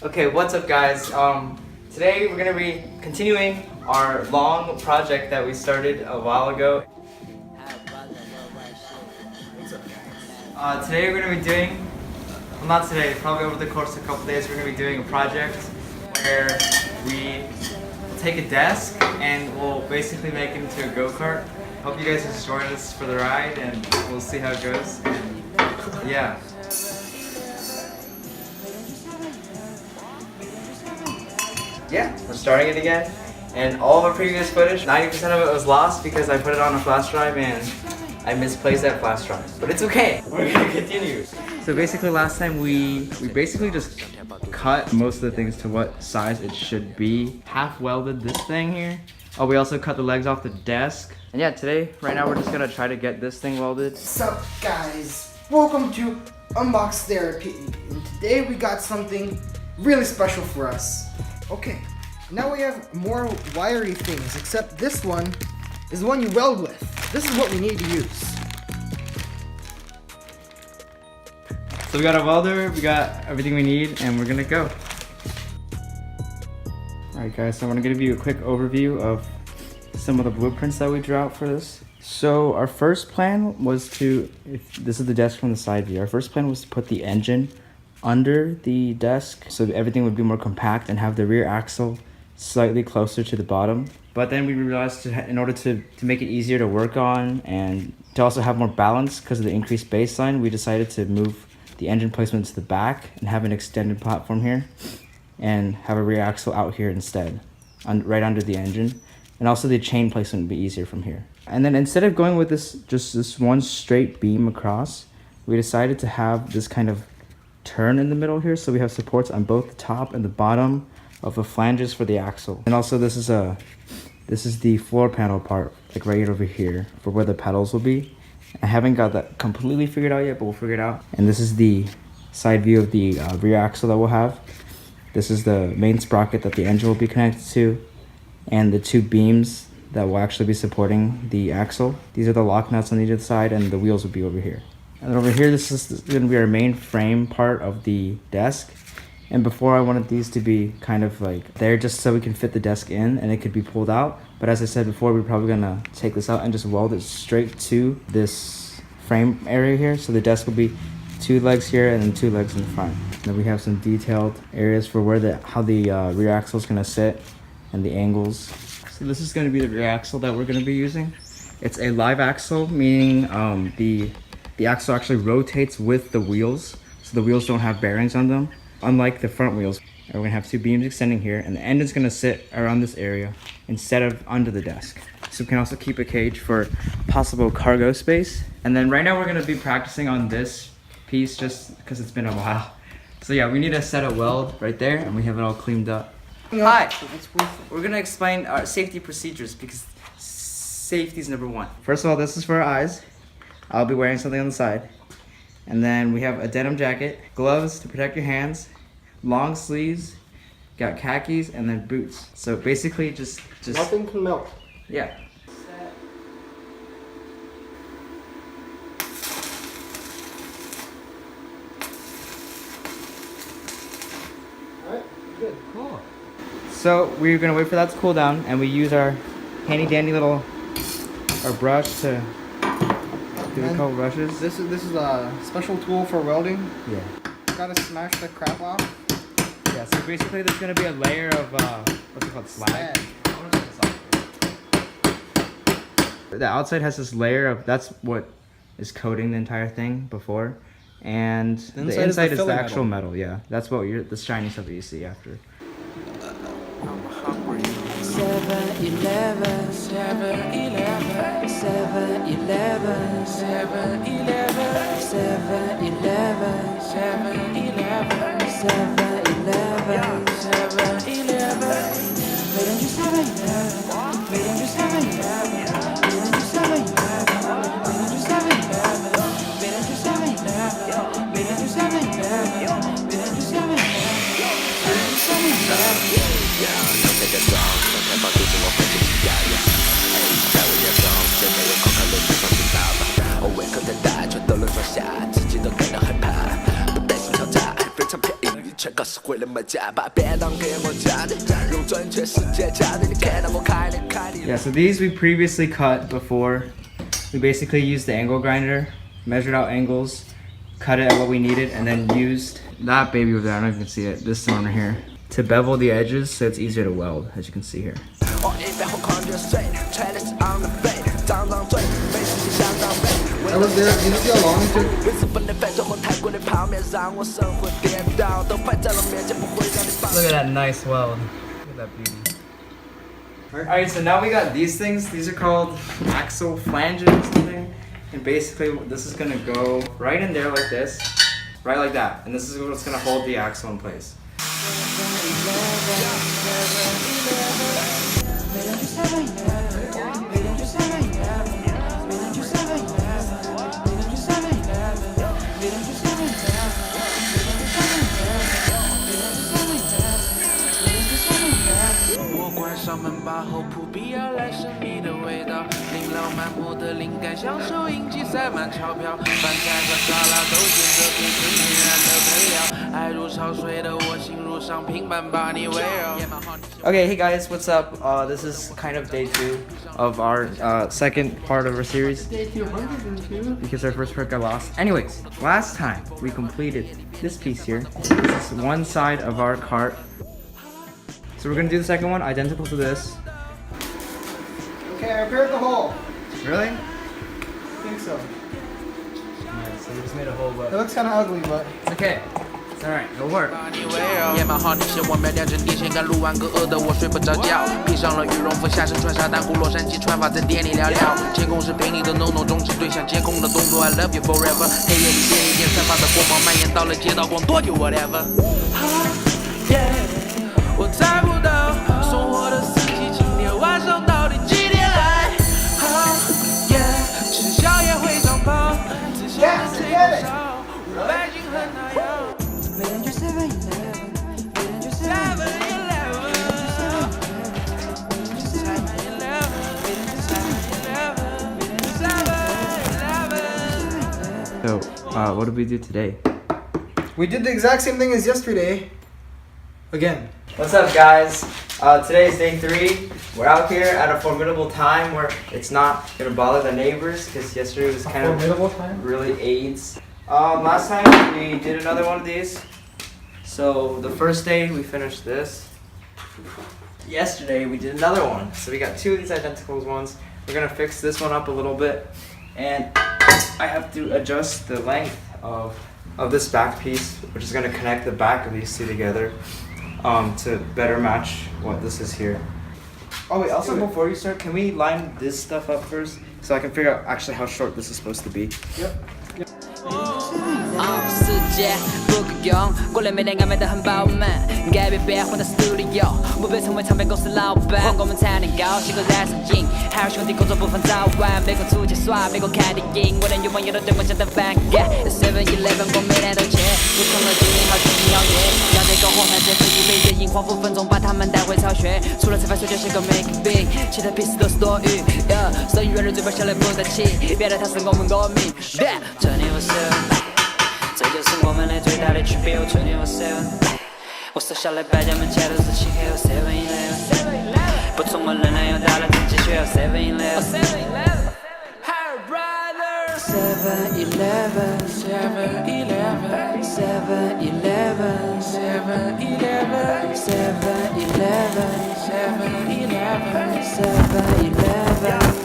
Okay, what's up guys? Today we're gonna be continuing our long project that we started a while ago. Today we're gonna be doing, well not today, probably over the course of a couple days, we're gonna be doing a project where we take a desk and we'll basically make it into a go-kart. Hope you guys just join us for the ride and we'll see how it goes. And yeah. Yeah, we're starting it again, and all of our previous footage, 90% of it was lost because I put it on a flash drive and I misplaced that flash drive. But it's okay, we're gonna continue. So basically last time we basically just cut most of the things to what size it should be. Half welded this thing here. Oh, we also cut the legs off the desk. And yeah, today, right now we're just gonna try to get this thing welded. What's up guys? Welcome to Unbox Therapy. And today we got something really special for us. Okay, now we have more wiry things, except this one is the one you weld with. This is what we need to use. So we got a welder, we got everything we need, and we're gonna go. Alright guys, so I'm gonna give you a quick overview of some of the blueprints that we drew out for this. So our first plan was to, this is the desk from the side view, our first plan was to put the engine under the desk so that everything would be more compact and have the rear axle slightly closer to the bottom. But then we realized in order to make it easier to work on and to also have more balance because of the increased baseline, we decided to move the engine placement to the back and have an extended platform here and have a rear axle out here instead, right under the engine. And also the chain placement would be easier from here. And then instead of going with this one straight beam across, we decided to have this kind of turn in the middle here, so we have supports on both the top and the bottom of the flanges for the axle. And also this is the floor panel part, like right over here for where the pedals will be. I haven't got that completely figured out yet, but we'll figure it out. And this is the side view of the rear axle that we'll have. This is the main sprocket that the engine will be connected to, and the two beams that will actually be supporting the axle. These are the lock nuts on either side, and the wheels will be over here. And over here, this is going to be our main frame part of the desk. And before, I wanted these to be kind of like there just so we can fit the desk in and it could be pulled out. But as I said before, we're probably going to take this out and just weld it straight to this frame area here. So the desk will be two legs here and then two legs in the front. And then we have some detailed areas for where how the rear axle is going to sit and the angles. So this is going to be the rear axle that we're going to be using. It's a live axle, meaning the axle actually rotates with the wheels, so the wheels don't have bearings on them, unlike the front wheels. And we're gonna have two beams extending here, and the engine's gonna sit around this area instead of under the desk. So we can also keep a cage for possible cargo space. And then right now we're gonna be practicing on this piece just because it's been a while. So yeah, we need to set a weld right there, and we have it all cleaned up. Hi, we're gonna explain our safety procedures because safety is number one. First of all, this is for our eyes. I'll be wearing something on the side. And then we have a denim jacket, gloves to protect your hands, long sleeves, got khakis, and then boots. So basically just Nothing can melt. Yeah. Alright, good. Cool. So we're gonna wait for that to cool down, and we use our handy dandy little brush to do a couple brushes. This is a special tool for welding. Yeah. Gotta smash the crap off. Yeah, so basically there's gonna be a layer of what's it called? Slag. The outside has this layer of, that's what is coating the entire thing before. And the inside is the actual metal, yeah. That's what the shiny stuff that you see after. 7-Eleven, 7-Eleven, 7-Eleven, 7-Eleven, 7-Eleven, 7-Eleven, 7-Eleven, 7-Eleven. Why don't you 7-Eleven? Why don't you 7-Eleven? Why don't you 7-Eleven? Why don't you 7-Eleven? Why don't you 7-Eleven? Why don't you 7-Eleven? Why don't you 7-Eleven? 7-Eleven. No take a song, no te pa' tu como fue tu diaria.在我眼中，真没有空看路上放弃爸爸。我胃口太大，全都能装下，自己都感到害怕。不带劲吵杂，非常便宜，全为了买假把别当给我假的，用准确世界假的，你看到我开的开的。 Yeah, so these we previously cut before. We basically used the angle grinder, measured out angles, cut it at what we needed, and then used that baby over there, I don't know if you can see it, this one right here, to bevel the edges so it's easier to weld, as you can see here. I was there. You see how long it took? Look at that nice weld. Look at that beauty. Alright, so now we got these things. These are called axle flanges or something. And basically this is gonna go right in there like this. Right like that. And this is what's gonna hold the axle in place. Okay, hey guys, what's up? This is kind of day 2 of our second part of our series. Day 202. Because our first part got lost. Anyways, last time we completed this piece here. This is one side of our cart. So we're gonna do the second one, identical to this. Okay, I repaired the hole. Really? I think so. Alright, so we just made a hole, It but looks kind of ugly, but it's okay. It's alright, it'll work. 夜马号那些王庙，两针电线杆路完个饿的我睡不着觉，披上了羽绒服，下身穿沙滩裤，洛杉矶穿法在店里聊聊。监控是陪你的 no no 中指对象监控的动作 I love you forever。黑夜里便利店散发的光芒蔓延到了街道，光多久 whatever。我猜不到送货的司机今天晚上到底几点来。吃宵夜会长胖，自信的睡不着，白金很难养。 So, what did we do today? we did the exact same thing as yesterday. Again. What's up, guys? Today is day 3. We're out here at a formidable time where it's not gonna bother the neighbors because yesterday was kind of really AIDS. Last time we did another one of these. So the first day we finished this. Yesterday we did another one. So we got 2 of these identical ones. We're gonna fix this one up a little bit, and I have to adjust the length of this back piece, which is gonna connect the back of these 2 together. To better match what this is here. Oh wait, also before you start, can we line this stuff up first so I can figure out actually how short this is supposed to be? Yep. 世界不够用，过来每天安排得很饱满，改变变换的 studio， 不被成为唱片公司老板，我们才能高兴和燃上瘾。还有兄弟工作不分早晚，美国出去耍，美国看电影，我连女朋友都对我相当反感。7-Eleven 我每天都去，补充了精力好心情邀约，要这个红汉这自己每日营花5分钟把他们带回巢穴，除了吃饭睡觉写个 make beat， 其他屁事都是多余。生意远了嘴巴笑得不得起，别的他是我们歌迷。24/7。 这就是我们的最大的区别。24/7，我手下的百家门前都是漆黑和 7-Eleven， 不出门仍然有大的自己需要 7-Eleven。7-Eleven， 7-Eleven， 7-Eleven， 7-Eleven， 7-Eleven， 7-Eleven， 7-Eleven。